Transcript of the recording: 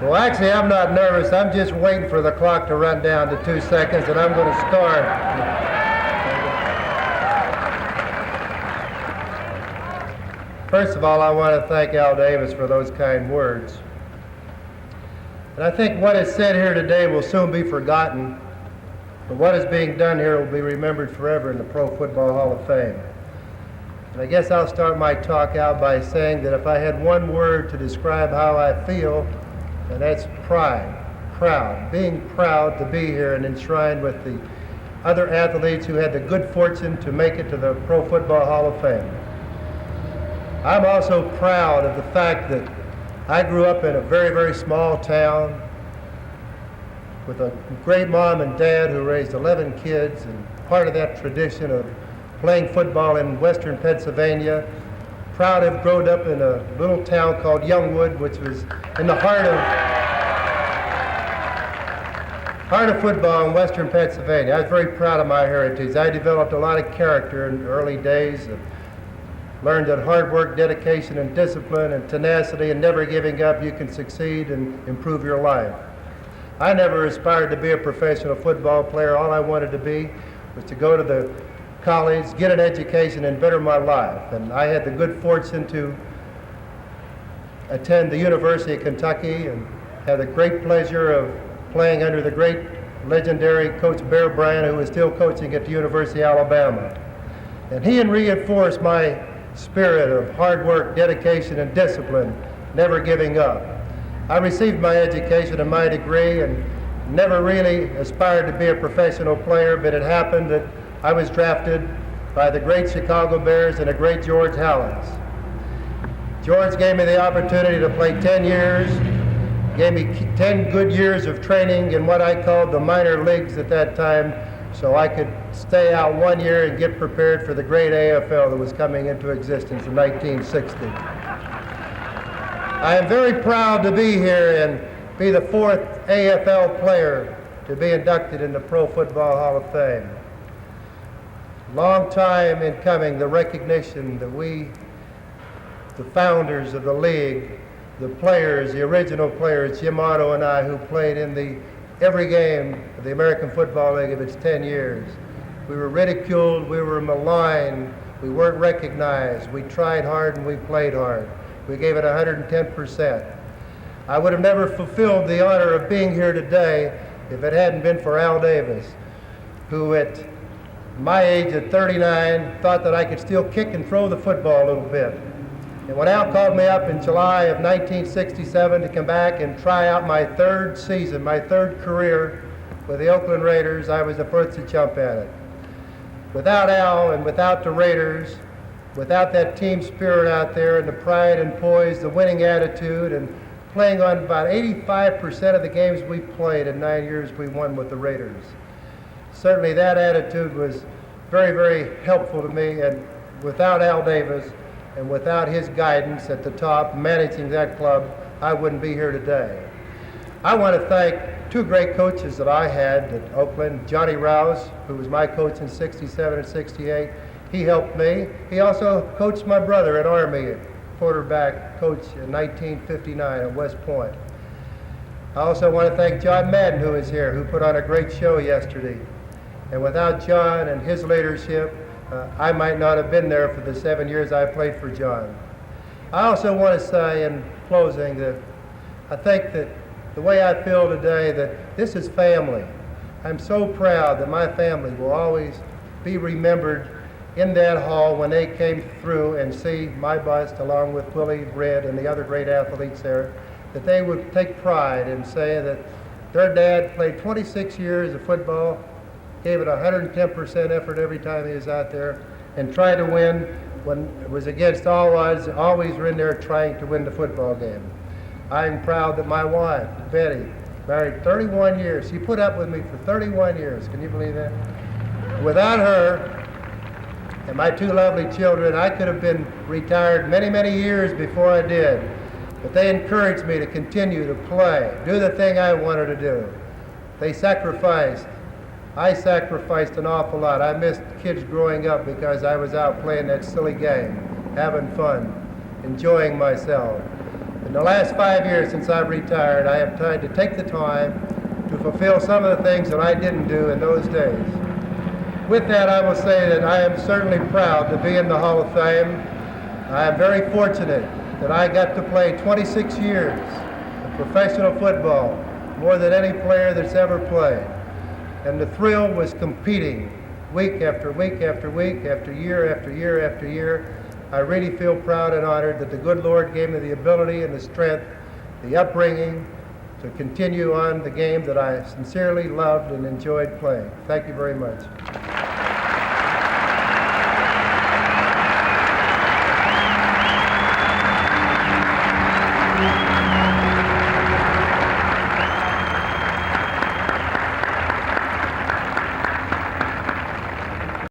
Well, actually, I'm not nervous. I'm just waiting for the clock to run down to 2 seconds, and I'm going to start. First of all, I want to thank Al Davis for those kind words. And I think what is said here today will soon be forgotten, but what is being done here will be remembered forever in the Pro Football Hall of Fame. And I guess I'll start my talk out by saying that if I had one word to describe how I feel, and that's pride, proud, being proud to be here and enshrined with the other athletes who had the good fortune to make it to the Pro Football Hall of Fame. I'm also proud of the fact that I grew up in a very, very small town with a great mom and dad who raised 11 kids, and part of that tradition of playing football in western Pennsylvania. Proud to have grown up in a little town called Youngwood, which was in the heart of football in western Pennsylvania. I was very proud of my heritage. I developed a lot of character in the early days. Learned that hard work, dedication, and discipline, and tenacity, and never giving up, you can succeed and improve your life. I never aspired to be a professional football player. All I wanted to be was to go to the college, get an education, and better my life. And I had the good fortune to attend the University of Kentucky and had the great pleasure of playing under the great legendary Coach Bear Bryant, who is still coaching at the University of Alabama. And he reinforced my spirit of hard work, dedication, and discipline, never giving up. I received my education and my degree and never really aspired to be a professional player, but it happened that I was drafted by the great Chicago Bears and a great George Howlands. George gave me the opportunity to play 10 years, gave me 10 good years of training in what I called the minor leagues at that time, so I could stay out 1 year and get prepared for the great AFL that was coming into existence in 1960. I am very proud to be here and be the 4th AFL player to be inducted in the Pro Football Hall of Fame. Long time in coming, the recognition that we, the founders of the league, the players, the original players, Jim Otto and I, who played in every game of the American Football League of its 10 years. We were ridiculed, we were maligned, we weren't recognized, we tried hard and we played hard. We gave it 110%. I would have never fulfilled the honor of being here today if it hadn't been for Al Davis, who at my age at 39 thought that I could still kick and throw the football a little bit. And when Al called me up in July of 1967 to come back and try out my 3rd season, my 3rd career with the Oakland Raiders, I was the first to jump at it. Without Al and without the Raiders, without that team spirit out there and the pride and poise, the winning attitude, and playing on about 85% of the games we played in 9 years we won with the Raiders. Certainly that attitude was very, very helpful to me, and without Al Davis and without his guidance at the top, managing that club, I wouldn't be here today. I want to thank 2 great coaches that I had at Oakland. Johnny Rouse, who was my coach in 67 and 68, he helped me. He also coached my brother at Army, quarterback coach in 1959 at West Point. I also want to thank John Madden, who is here, who put on a great show yesterday. And without John and his leadership, I might not have been there for the 7 years I played for John. I also want to say in closing that I think that the way I feel today, that this is family. I'm so proud that my family will always be remembered in that hall when they came through and see my bust along with Willie Red and the other great athletes there, that they would take pride and say that their dad played 26 years of football, gave it 110% effort every time he was out there, and tried to win when it was against all odds, always were in there trying to win the football game. I'm proud that my wife, Betty, married 31 years. She put up with me for 31 years. Can you believe that? Without her and my 2 lovely children, I could have been retired many, many years before I did. But they encouraged me to continue to play, do the thing I wanted to do. They sacrificed. I sacrificed an awful lot. I missed kids growing up because I was out playing that silly game, having fun, enjoying myself. But In the last 5 years since I've retired, I have tried to take the time to fulfill some of the things that I didn't do in those days. With that, I will say that I am certainly proud to be in the Hall of Fame. I am very fortunate that I got to play 26 years of professional football, more than any player that's ever played. And the thrill was competing week after week after week, after year after year after year. I really feel proud and honored that the good Lord gave me the ability and the strength, the upbringing, to continue on the game that I sincerely loved and enjoyed playing. Thank you very much.